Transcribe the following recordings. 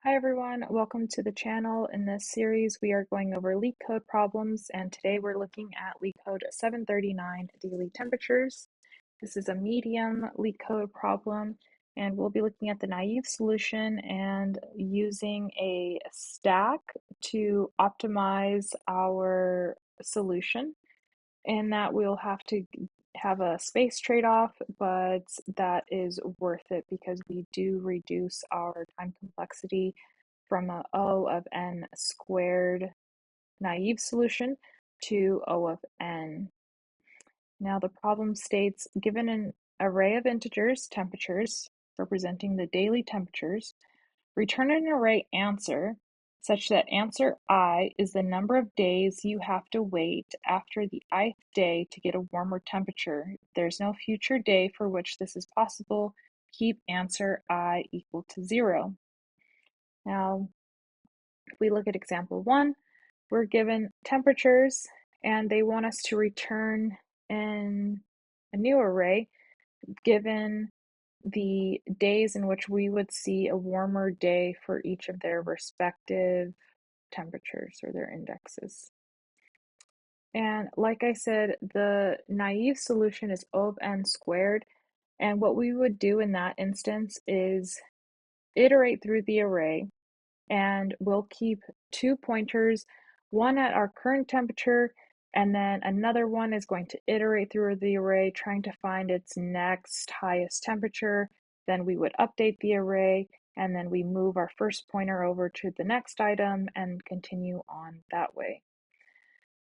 Hi everyone, welcome to the channel. In this series, we are going over Leetcode problems, and today we're looking at Leetcode 739 daily temperatures. This is a medium Leetcode problem, and we'll be looking at the naive solution and using a stack to optimize our solution. And that we'll have to have a space trade-off, but that is worth it because we do reduce our time complexity from a O of n squared naive solution to O of n. Now the problem states, given an array of integers, temperatures, representing the daily temperatures, return an array answer such that answer I is the number of days you have to wait after the ith day to get a warmer temperature. There's no future day for which this is possible. Keep answer I equal to 0. Now, if we look at example 1, we're given temperatures and they want us to return in a new array given the days in which we would see a warmer day for each of their respective temperatures or their indexes. And like I said, the naive solution is O of n squared. And what we would do in that instance is iterate through the array, and we'll keep two pointers, one at our current temperature, and then another one is going to iterate through the array, trying to find its next highest temperature. Then we would update the array, and then we move our first pointer over to the next item and continue on that way.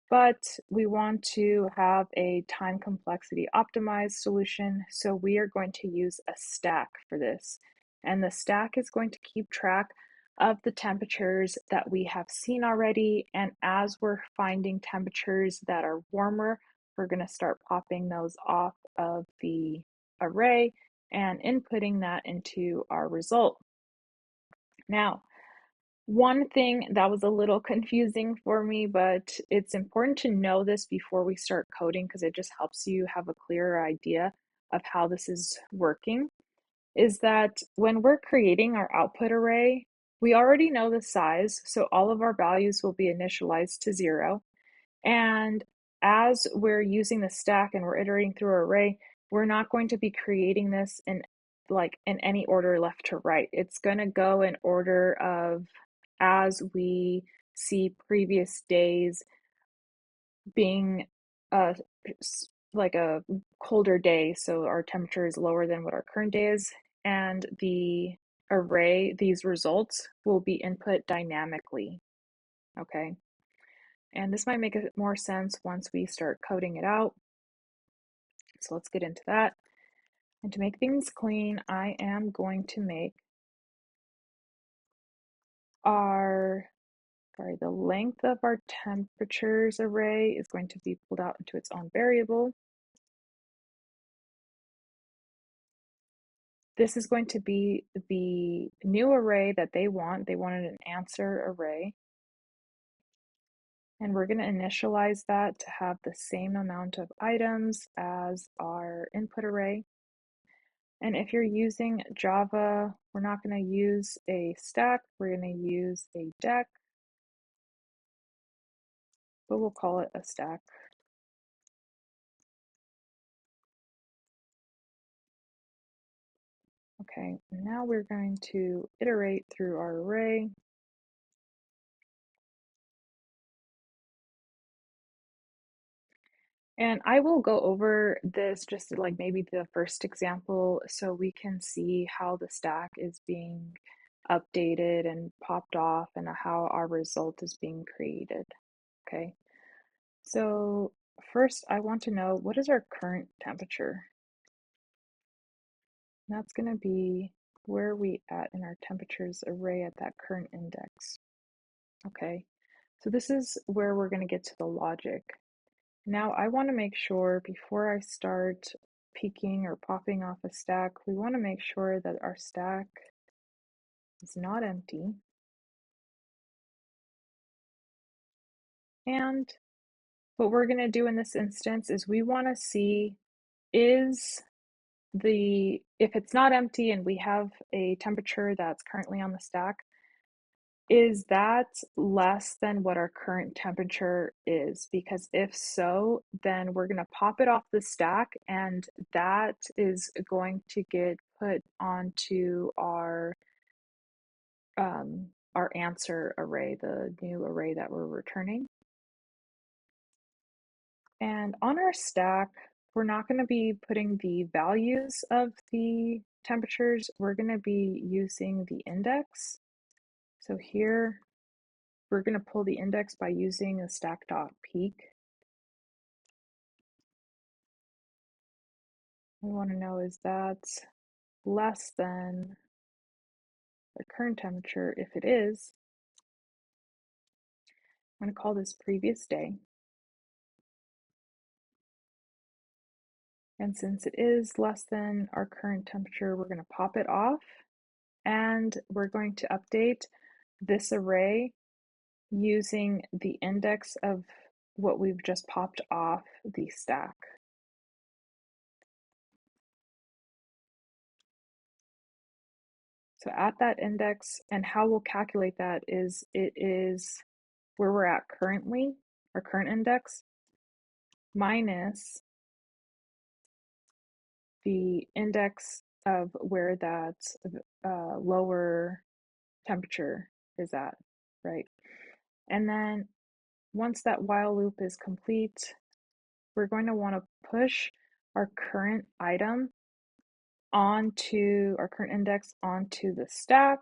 But we want to have a time complexity optimized solution, so we are going to use a stack for this. And the stack is going to keep track of the temperatures that we have seen already, and as we're finding temperatures that are warmer, we're going to start popping those off of the array and inputting that into our result. Now, one thing that was a little confusing for me, but it's important to know this before we start coding because it just helps you have a clearer idea of how this is working, is that when we're creating our output array, we already know the size, so all of our values will be initialized to 0. And as we're using the stack and we're iterating through our array, we're not going to be creating this in any order left to right. It's going to go in order of as we see previous days being like a colder day, so our temperature is lower than what our current day is, and the array, these results will be input dynamically, okay? And this might make more sense once we start coding it out. So let's get into that. And to make things clean, I am going to make the length of our temperatures array is going to be pulled out into its own variable. This is going to be the new array that they want. They wanted an answer array. And we're going to initialize that to have the same amount of items as our input array. And if you're using Java, we're not going to use a stack, we're going to use a deck, but we'll call it a stack. Okay, now we're going to iterate through our array. And I will go over this just like maybe the first example so we can see how the stack is being updated and popped off and how our result is being created. Okay, so first I want to know, what is our current temperature? That's going to be where are we at in our temperatures array at that current index. Okay, so this is where we're going to get to the logic. Now I want to make sure before I start peeking or popping off a stack, we want to make sure that our stack is not empty. And what we're going to do in this instance is we want to see if it's not empty and we have a temperature that's currently on the stack, Is that less than what our current temperature is? Because if so, then we're going to pop it off the stack, and that is going to get put onto our answer array, the new array that we're returning. And on our stack, we're not going to be putting the values of the temperatures. We're going to be using the index. So here, we're going to pull the index by using a stack.peak. We want to know, is that less than the current temperature? If it is, I'm going to call this previous day. And since it is less than our current temperature, we're going to pop it off, and we're going to update this array using the index of what we've just popped off the stack. So at that index, and how we'll calculate that is, it is where we're at currently, our current index, minus the index of where that lower temperature is at, right? And then once that while loop is complete, we're going to want to push our current item onto our current index onto the stack.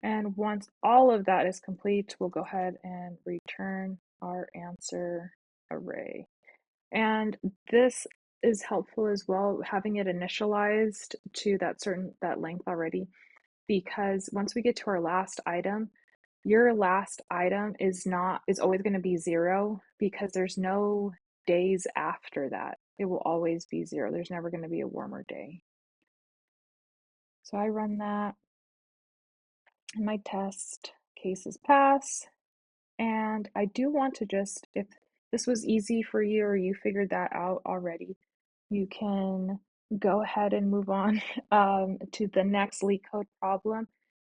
And once all of that is complete, we'll go ahead and return our answer array. And this is helpful as well, having it initialized to that length already, because once we get to our last item, your last item is always going to be 0, because there's no days after that. It will always be 0. There's never going to be a warmer day. So I run that, and my test cases pass. And I do want to just, if this was easy for you or you figured that out already, you can go ahead and move on to the next Leetcode problem.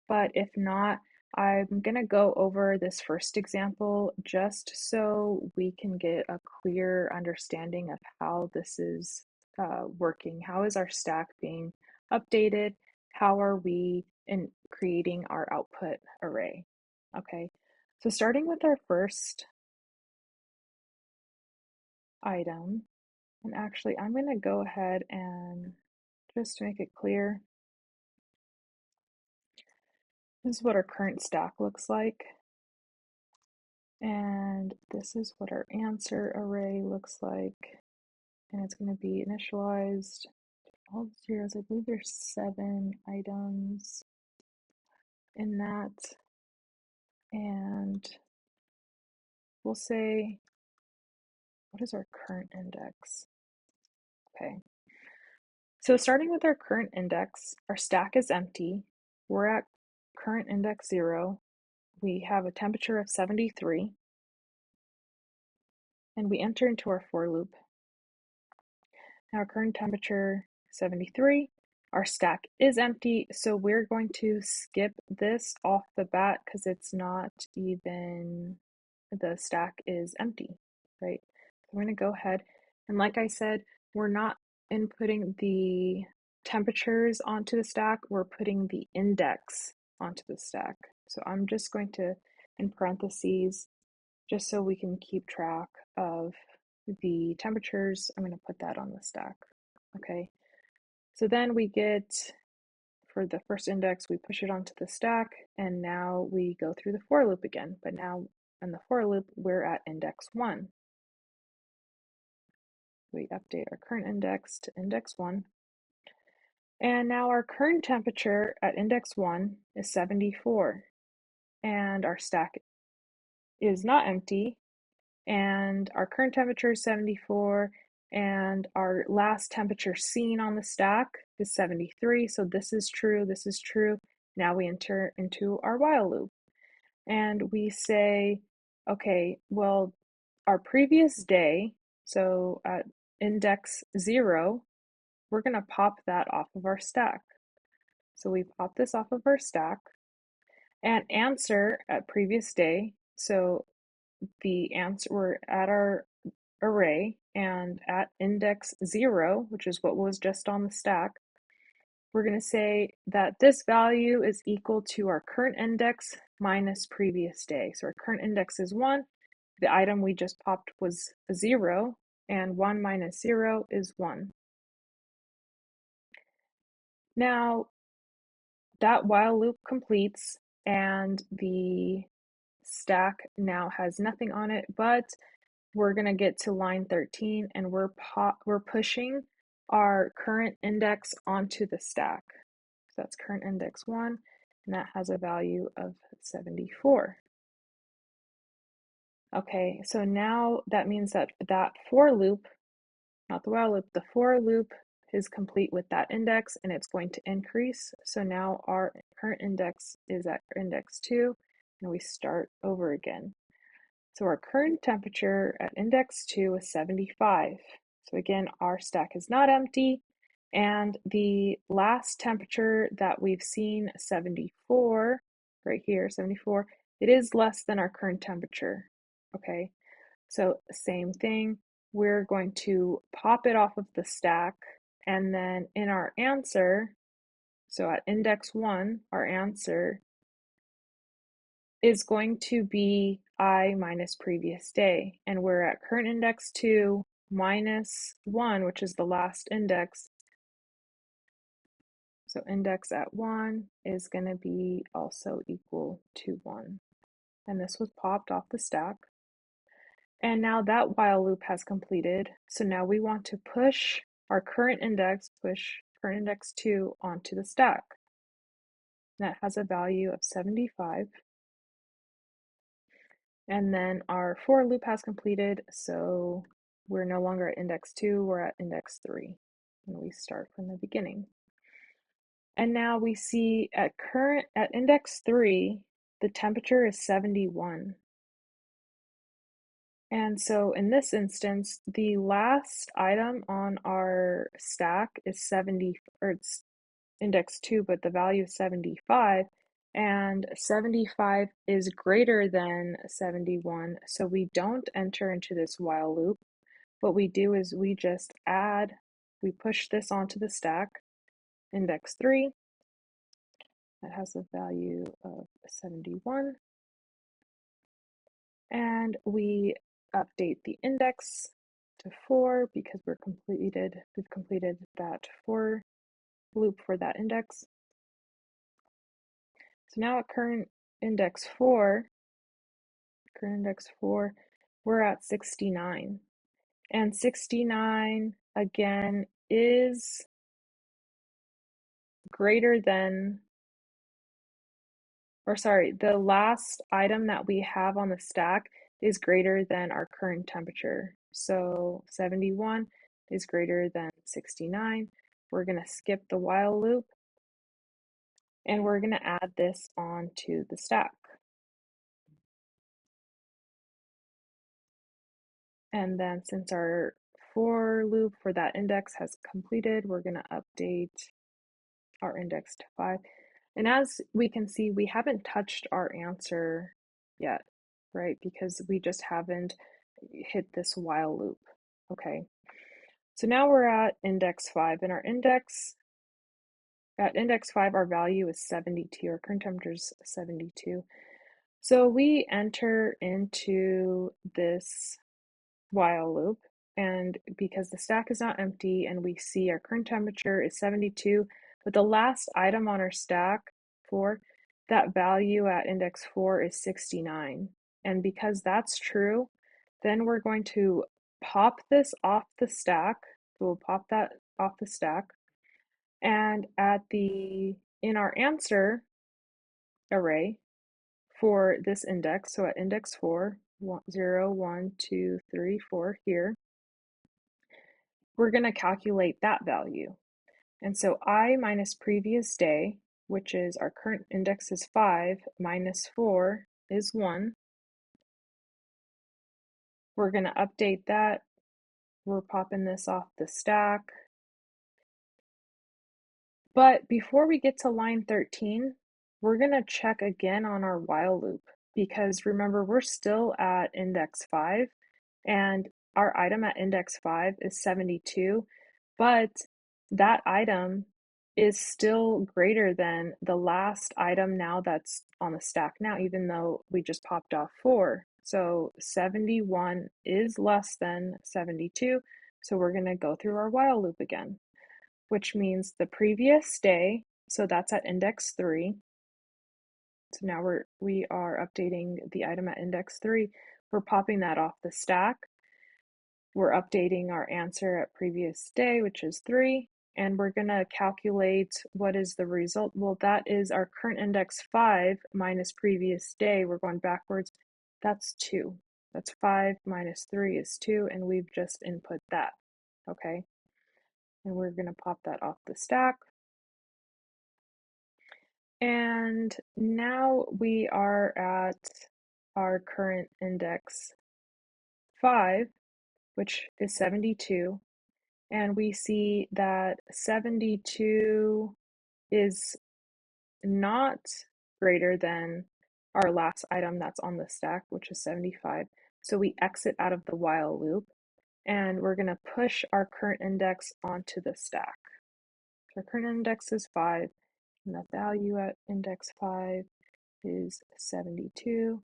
But if not, I'm going to go over this first example just so we can get a clear understanding of how this is working. How is our stack being updated? How are we in creating our output array? Okay, so starting with our first item, and actually I'm going to go ahead and just to make it clear, this is what our current stack looks like. And this is what our answer array looks like. And it's going to be initialized. All the zeros, I believe there's 7 items in that. And we'll say, what is our current index? Okay. So starting with our current index, our stack is empty. We're at current index 0. We have a temperature of 73. And we enter into our for loop. Now our current temperature 73. Our stack is empty, so we're going to skip this off the bat because it's not even, the stack is empty, right? So we're going to go ahead, and like I said, we're not inputting the temperatures onto the stack, we're putting the index onto the stack. So I'm just going to, in parentheses, just so we can keep track of the temperatures, I'm going to put that on the stack. Okay, so then we get, for the first index, we push it onto the stack, and now we go through the for loop again. But now in the for loop, we're at index 1. We update our current index to index 1. And now our current temperature at index 1 is 74. And our stack is not empty, and our current temperature is 74, and our last temperature seen on the stack is 73. So this is true, this is true. Now we enter into our while loop, and we say, okay, well, our previous day, so at index 0, we're going to pop that off of our stack. So we pop this off of our stack, and answer at previous day. So the answer, we're at our array, and at index 0, which is what was just on the stack, we're going to say that this value is equal to our current index minus previous day. So our current index is 1. The item we just popped was 0, and 1 minus 0 is 1. Now, that while loop completes, and the stack now has nothing on it, but we're going to get to line 13, and we're pushing our current index onto the stack. So that's current index 1, and that has a value of 74. Okay, so now that means that for loop, not the while loop, the for loop is complete with that index, and it's going to increase. So now our current index is at index 2, and we start over again. So our current temperature at index 2 is 75. So again, our stack is not empty, and the last temperature that we've seen, 74, right here, 74, it is less than our current temperature. Okay, so same thing, we're going to pop it off of the stack, and then in our answer, so at index 1, our answer is going to be I minus previous day, and we're at current index 2 minus 1, which is the last index. So index at 1 is going to be also equal to 1. And this was popped off the stack. And now that while loop has completed. So now we want to push our current index 2 onto the stack. That has a value of 75. And then our for loop has completed, so we're no longer at index 2, we're at index 3. And we start from the beginning. And now we see at index 3, the temperature is 71. And so in this instance, the last item on our stack is 70, or it's index 2, but the value is 75, and 75 is greater than 71, so we don't enter into this while loop. What we do is we just we push this onto the stack, index 3, that has a value of 71, and we update the index to 4 because we've completed that for loop for that index. So now at current index 4, we're at 69. And 69, again, is greater than, or sorry, the last item that we have on the stack is greater than our current temperature. So 71 is greater than 69. We're going to skip the while loop, and we're going to add this onto the stack. And then since our for loop for that index has completed, we're going to update our index to 5. And as we can see, we haven't touched our answer yet, right? Because we just haven't hit this while loop. Okay, so now we're at index 5, and at index 5, our value is 72, our current temperature is 72. So we enter into this while loop, and because the stack is not empty and we see our current temperature is 72, but the last item on our stack, 4, that value at index 4 is 69. And because that's true, then we're going to pop this off the stack. So we'll pop that off the stack. And in our answer array for this index, so at index 4, 0, 1, 2, 3, 4 here, we're going to calculate that value. And so I minus previous day, which is our current index is 5, minus 4 is 1. We're going to update that. We're popping this off the stack. But before we get to line 13, we're going to check again on our while loop because remember, we're still at index 5 and our item at index 5 is 72, but that item is still greater than the last item now that's on the stack now, even though we just popped off 4. So 71 is less than 72, so we're going to go through our while loop again, which means the previous day, so that's at index 3. So now we are updating the item at index 3. We're popping that off the stack. We're updating our answer at previous day, which is 3, and we're going to calculate what is the result. Well, that is our current index 5 minus previous day. We're going backwards. That's 2. That's 5 minus 3 is 2, and we've just input that, okay? And we're going to pop that off the stack. And now we are at our current index 5, which is 72. And we see that 72 is not greater than our last item that's on the stack, which is 75. So we exit out of the while loop, and we're going to push our current index onto the stack. So our current index is 5, and the value at index 5 is 72.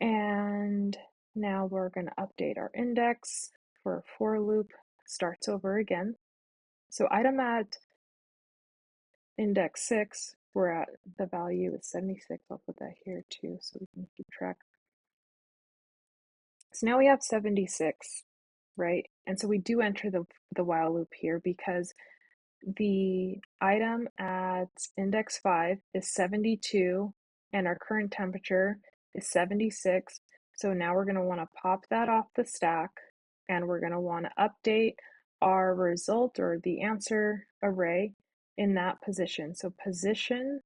And now we're going to update our index for a for loop, starts over again. So item at index 6, we're at the value is 76. I'll put that here too so we can keep track. So now we have 76, right? And so we do enter the while loop here because the item at index 5 is 72 and our current temperature is 76. So now we're going to want to pop that off the stack and we're going to want to update our result or the answer array in that position. So position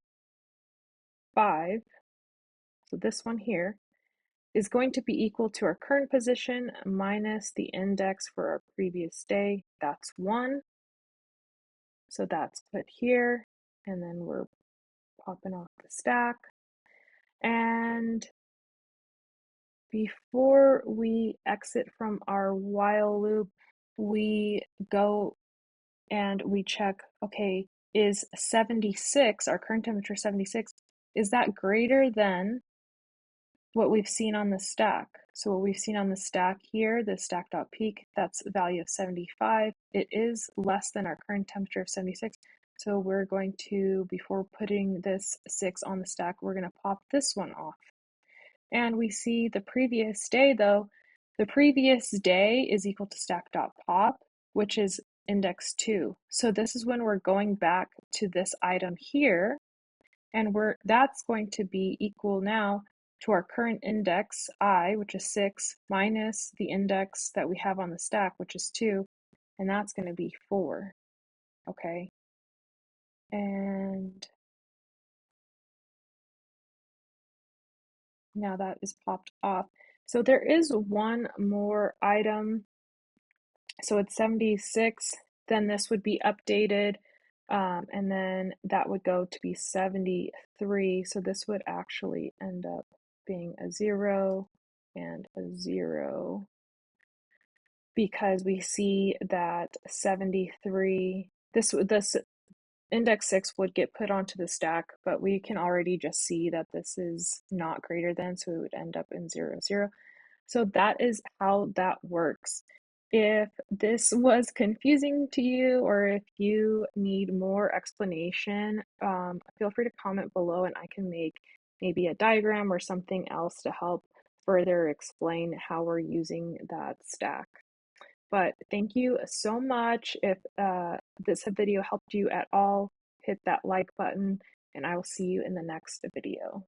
5, so this one here, is going to be equal to our current position minus the index for our previous day. That's 1. So that's put here, and then we're popping off the stack. And before we exit from our while loop, we go and we check, okay, is 76, our current temperature 76, is that greater than what we've seen on the stack? So what we've seen on the stack here, the stack.peak, that's a value of 75. It is less than our current temperature of 76. So we're going to, before putting this 6 on the stack, we're going to pop this one off. And we see the previous day though, the previous day is equal to stack.pop, which is index 2. So this is when we're going back to this item here, and that's going to be equal now to our current index I, which is 6, minus the index that we have on the stack, which is 2, and that's going to be 4. Okay, and now that is popped off. So there is one more item. So it's 76, then this would be updated, and then that would go to be 73. So this would actually end up being a 0 and a 0 because we see that 73, this index 6 would get put onto the stack, but we can already just see that this is not greater than, so it would end up in 0, 0. So that is how that works. If this was confusing to you or if you need more explanation, feel free to comment below and I can make maybe a diagram or something else to help further explain how we're using that stack. But thank you so much. If this video helped you at all, hit that like button and I will see you in the next video.